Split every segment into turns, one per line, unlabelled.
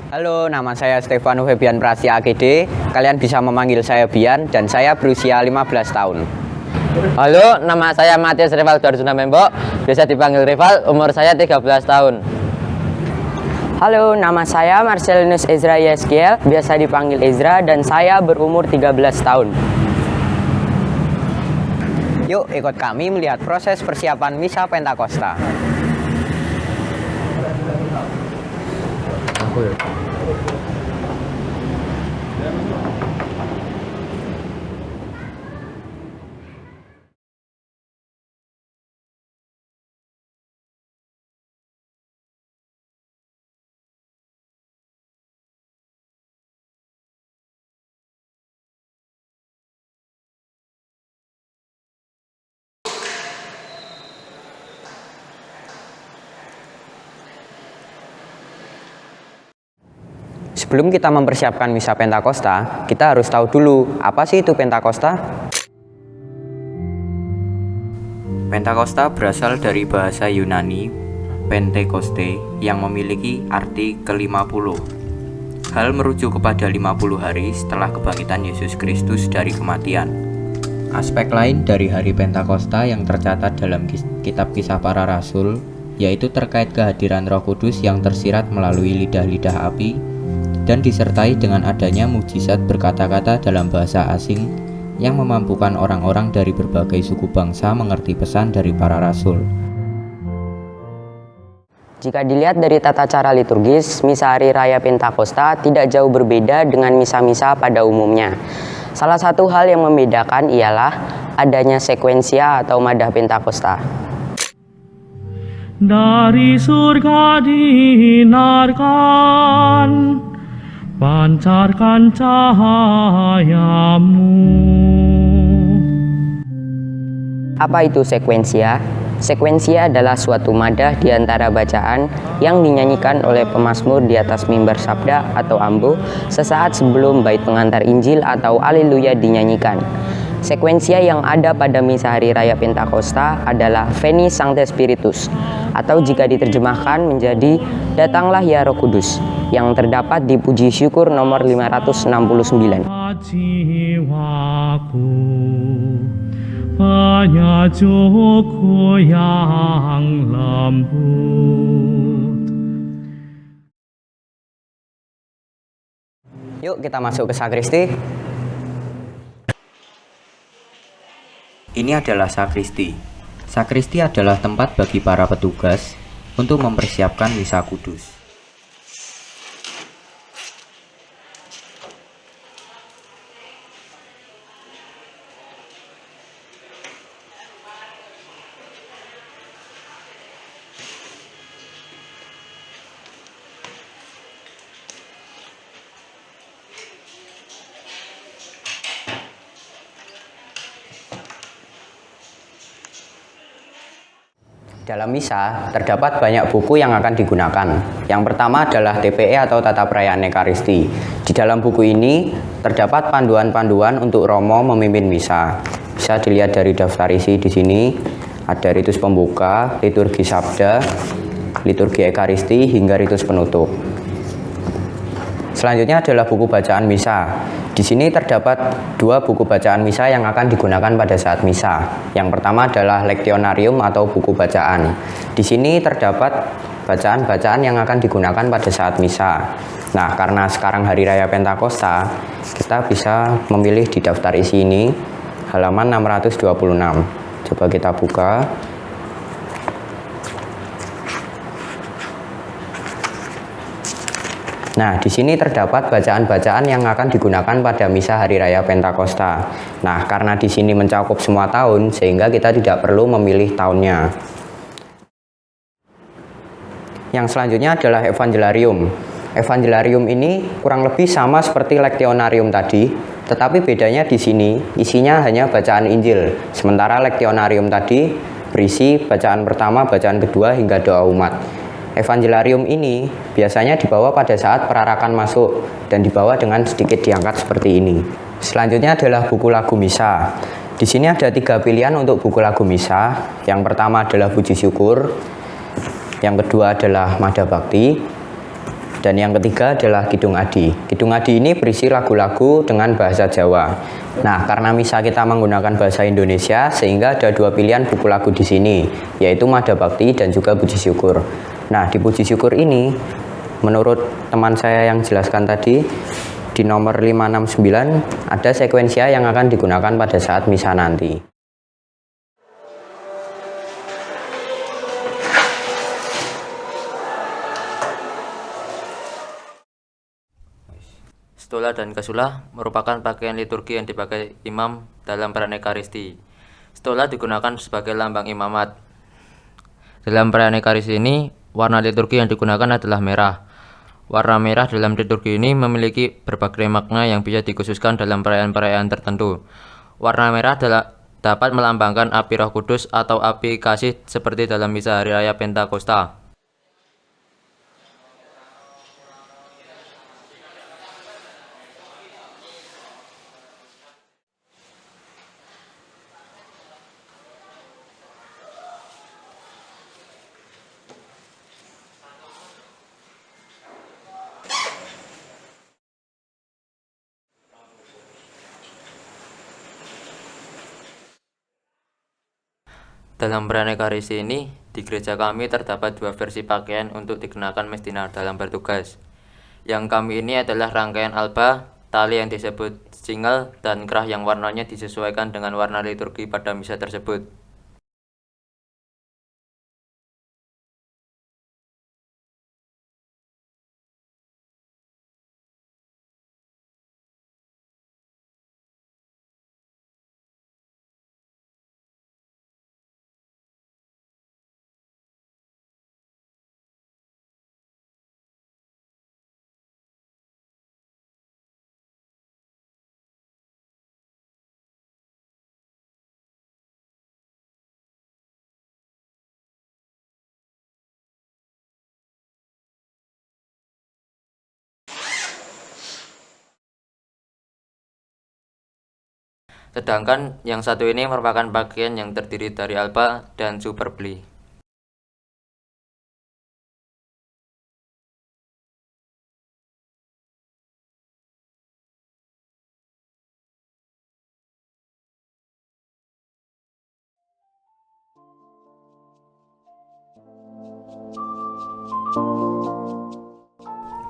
Halo, nama saya Stefano Febian Prastia AGD. Kalian bisa memanggil saya Bian dan saya berusia 15 tahun.
Halo, nama saya Matius Rival Dorsuna Membok, biasa dipanggil Rival, umur saya 13 tahun.
Halo, nama saya Marcelinus Ezra Yeskiel, biasa dipanggil Ezra, dan saya berumur 13 tahun.
Yuk ikut kami melihat proses persiapan Misa Pentakosta. Sebelum kita mempersiapkan Misa Pentakosta, kita harus tahu dulu apa sih itu Pentakosta? Pentakosta berasal dari bahasa Yunani Pentekoste yang memiliki arti ke-50. Hal merujuk kepada 50 hari setelah kebangkitan Yesus Kristus dari kematian. Aspek lain dari hari Pentakosta yang tercatat dalam kitab Kisah Para Rasul yaitu terkait kehadiran Roh Kudus yang tersirat melalui lidah-lidah api dan disertai dengan adanya mukjizat berkata-kata dalam bahasa asing yang memampukan orang-orang dari berbagai suku bangsa mengerti pesan dari para rasul.
Jika dilihat dari tata cara liturgis, Misa Hari Raya Pentakosta tidak jauh berbeda dengan misa-misa pada umumnya. Salah satu hal yang membedakan ialah adanya sekuensia atau madah Pentakosta.
Dari surga dinarkan, pancarkan cahayamu.
Apa itu sekuensia? Sekuensia adalah suatu madah di antara bacaan yang dinyanyikan oleh pemazmur di atas mimbar sabda atau ambo sesaat sebelum bait pengantar Injil atau Haleluya dinyanyikan. Sekuensia yang ada pada Misa Hari Raya Pentakosta adalah Veni Sancte Spiritus, atau jika diterjemahkan menjadi Datanglah ya Roh Kudus, yang terdapat di Puji Syukur nomor 569.
Jiwaku, penyajukku yang lembut.
Yuk kita masuk ke sakristi. Ini adalah sakristi. Sakristi adalah tempat bagi para petugas untuk mempersiapkan misa kudus. Dalam misa, terdapat banyak buku yang akan digunakan. Yang pertama adalah TPE atau Tata Perayaan Ekaristi. Di dalam buku ini, terdapat panduan-panduan untuk Romo memimpin misa. Bisa dilihat dari daftar isi di sini. Ada ritus pembuka, liturgi sabda, liturgi Ekaristi, hingga ritus penutup. Selanjutnya adalah buku bacaan misa. Di sini terdapat dua buku bacaan misa yang akan digunakan pada saat misa. Yang pertama adalah lektionarium atau buku bacaan. Di sini terdapat bacaan-bacaan yang akan digunakan pada saat misa. Nah, karena sekarang hari raya Pentakosta, kita bisa memilih di daftar isi ini halaman 626. Coba kita buka. Nah, di sini terdapat bacaan-bacaan yang akan digunakan pada misa hari raya Pentakosta. Nah, karena di sini mencakup semua tahun, sehingga kita tidak perlu memilih tahunnya. Yang selanjutnya adalah Evangeliarium. Evangeliarium ini kurang lebih sama seperti lektionarium tadi, tetapi bedanya di sini isinya hanya bacaan Injil. Sementara lektionarium tadi berisi bacaan pertama, bacaan kedua, hingga doa umat. Evangeliarium ini biasanya dibawa pada saat perarakan masuk dan dibawa dengan sedikit diangkat seperti ini. Selanjutnya adalah buku lagu misa. Di sini ada 3 pilihan untuk buku lagu misa. Yang pertama adalah Puji Syukur, yang kedua adalah Mada Bakti,
Dan yang ketiga adalah Kidung Adi. Kidung Adi ini berisi lagu-lagu dengan bahasa Jawa. Nah, karena misa kita menggunakan bahasa Indonesia, sehingga ada dua pilihan buku lagu di sini, yaitu Mada Bakti dan juga Puji Syukur. Nah, di Puji Syukur ini, menurut teman saya yang jelaskan tadi, di nomor 569 ada sekuensia yang akan digunakan pada saat misa nanti.
Stola dan Kasula merupakan pakaian liturgi yang dipakai imam dalam perayaan Ekaristi. Stola digunakan sebagai lambang imamat. Dalam perayaan Ekaristi ini, warna liturgi yang digunakan adalah merah. Warna merah dalam liturgi ini memiliki berbagai makna yang bisa dikhususkan dalam perayaan-perayaan tertentu. Warna merah dapat melambangkan api Roh Kudus atau api kasih seperti dalam misa hari raya Pentakosta. Dalam perayaan Ekaristi ini, di gereja kami terdapat dua versi pakaian untuk dikenakan mestinar dalam bertugas. Yang kami ini adalah rangkaian alba, tali yang disebut single, dan kerah yang warnanya disesuaikan dengan warna liturgi pada misa tersebut. Sedangkan yang satu ini merupakan pakaian yang terdiri dari alba dan superbly.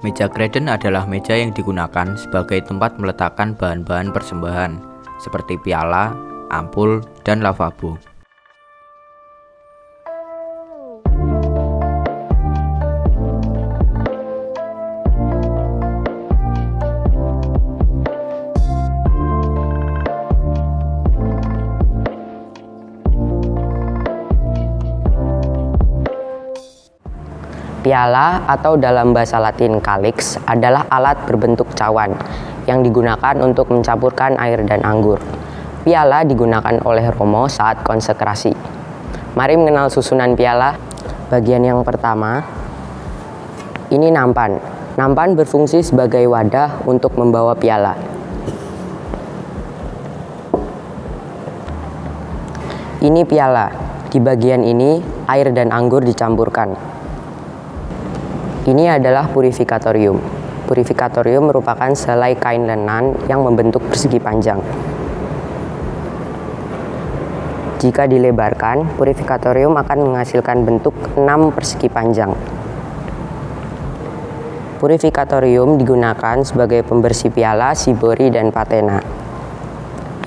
Meja kreden adalah meja yang digunakan sebagai tempat meletakkan bahan-bahan persembahan, seperti piala, ampul, dan lavabo.
Piala atau dalam bahasa Latin kalix adalah alat berbentuk cawan yang digunakan untuk mencampurkan air dan anggur. Piala digunakan oleh Romo saat konsekrasi. Mari mengenal susunan piala. Bagian yang pertama, ini nampan. Nampan berfungsi sebagai wadah untuk membawa piala. Ini piala. Di bagian ini, air dan anggur dicampurkan. Ini adalah purifikatorium. Purifikatorium merupakan selai kain lenan yang membentuk persegi panjang. Jika dilebarkan, purifikatorium akan menghasilkan bentuk 6 persegi panjang. Purifikatorium digunakan sebagai pembersih piala, sibori, dan patena.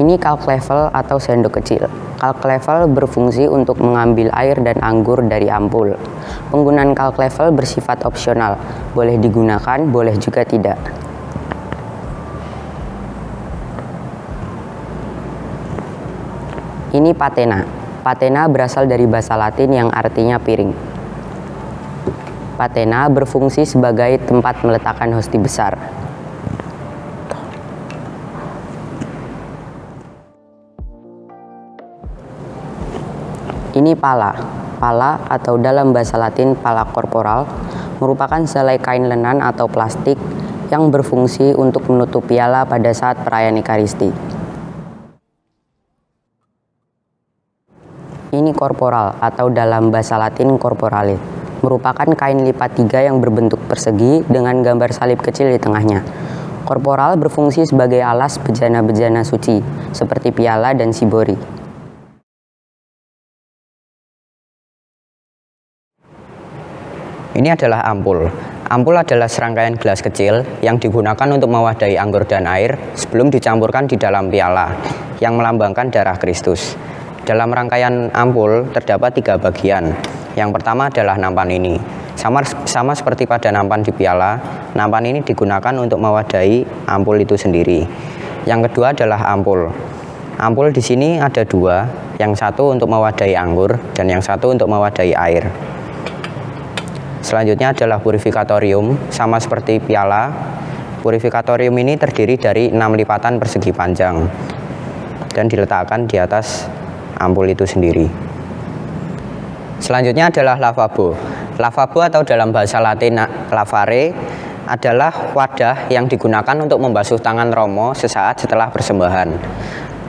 Ini kalk level atau sendok kecil. Kalk level berfungsi untuk mengambil air dan anggur dari ampul. Penggunaan kalk level bersifat opsional, boleh digunakan, boleh juga tidak. Ini patena. Patena berasal dari bahasa Latin yang artinya piring. Patena berfungsi sebagai tempat meletakkan hosti besar. Ini pala. Pala atau dalam bahasa Latin pala korporal merupakan selai kain lenan atau plastik yang berfungsi untuk menutup piala pada saat perayaan Ekaristi. Ini korporal atau dalam bahasa Latin corporalis. merupakan kain lipat 3 yang berbentuk persegi dengan gambar salib kecil di tengahnya. Korporal berfungsi sebagai alas bejana-bejana suci, seperti piala dan sibori. Ini adalah ampul. Ampul adalah serangkaian gelas kecil yang digunakan untuk mewadahi anggur dan air sebelum dicampurkan di dalam piala, yang melambangkan darah Kristus. Dalam rangkaian ampul terdapat 3 bagian. Yang pertama adalah nampan ini. Sama seperti pada nampan di piala, nampan ini digunakan untuk mewadahi ampul itu sendiri. Yang kedua adalah ampul. Ampul di sini ada 2, yang satu untuk mewadahi anggur dan yang satu untuk mewadahi air. Selanjutnya adalah purifikatorium, sama seperti piala. Purifikatorium ini terdiri dari 6 lipatan persegi panjang dan diletakkan di atas ampul itu sendiri. Selanjutnya adalah lavabo. Lavabo atau dalam bahasa Latin lavare adalah wadah yang digunakan untuk membasuh tangan romo sesaat setelah persembahan.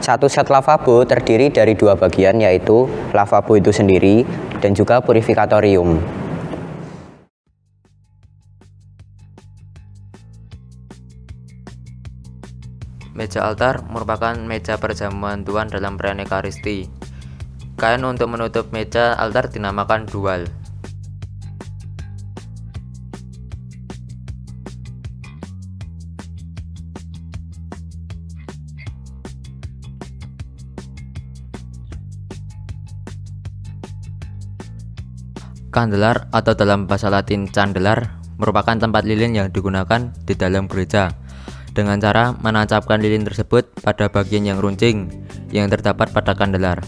Satu set lavabo terdiri dari 2 bagian, yaitu lavabo itu sendiri dan juga purifikatorium.
Meja altar merupakan meja perjamuan Tuhan dalam perayaan Ekaristi. Kain untuk menutup meja altar dinamakan dual. Kandelar atau dalam bahasa Latin candelar merupakan tempat lilin yang digunakan di dalam gereja dengan cara menancapkan lilin tersebut pada bagian yang runcing yang terdapat pada kandelar.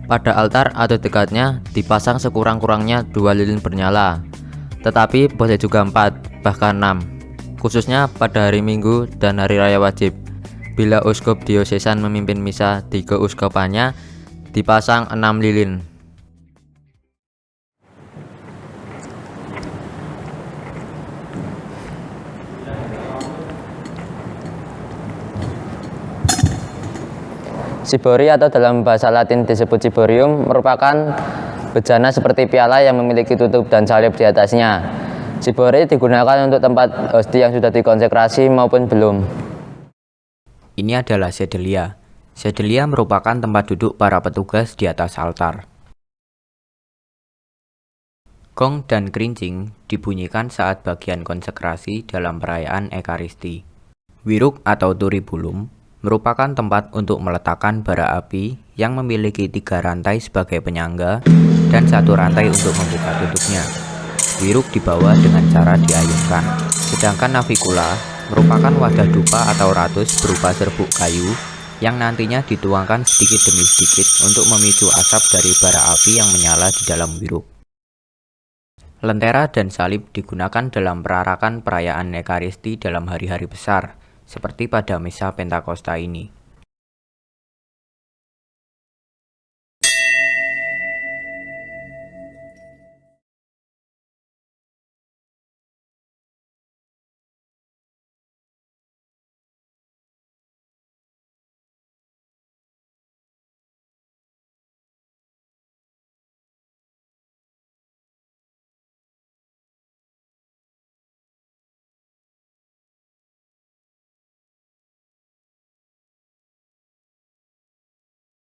Pada altar atau dekatnya dipasang sekurang-kurangnya 2 lilin bernyala, tetapi boleh juga 4, bahkan 6, khususnya pada hari Minggu dan hari raya wajib. Bila uskup diosesan memimpin misa di keuskupannya, dipasang 6 lilin. Cibori atau dalam bahasa Latin disebut ciborium merupakan bejana seperti piala yang memiliki tutup dan salib di atasnya. Cibori digunakan untuk tempat hosti yang sudah dikonsekrasi maupun belum.
Ini adalah sedelia. Sedelia merupakan tempat duduk para petugas di atas altar. Gong dan kerincing dibunyikan saat bagian konsekrasi dalam perayaan Ekaristi. Wiruk atau turibulum merupakan tempat untuk meletakkan bara api yang memiliki 3 rantai sebagai penyangga dan 1 rantai untuk membuka tutupnya. Wiruk dibawa dengan cara diayunkan. Sedangkan navikula merupakan wadah dupa atau ratus berupa serbuk kayu yang nantinya dituangkan sedikit demi sedikit untuk memicu asap dari bara api yang menyala di dalam wiruk. Lentera dan salib digunakan dalam perarakan perayaan Ekaristi dalam hari-hari besar, seperti pada Misa Pentakosta ini.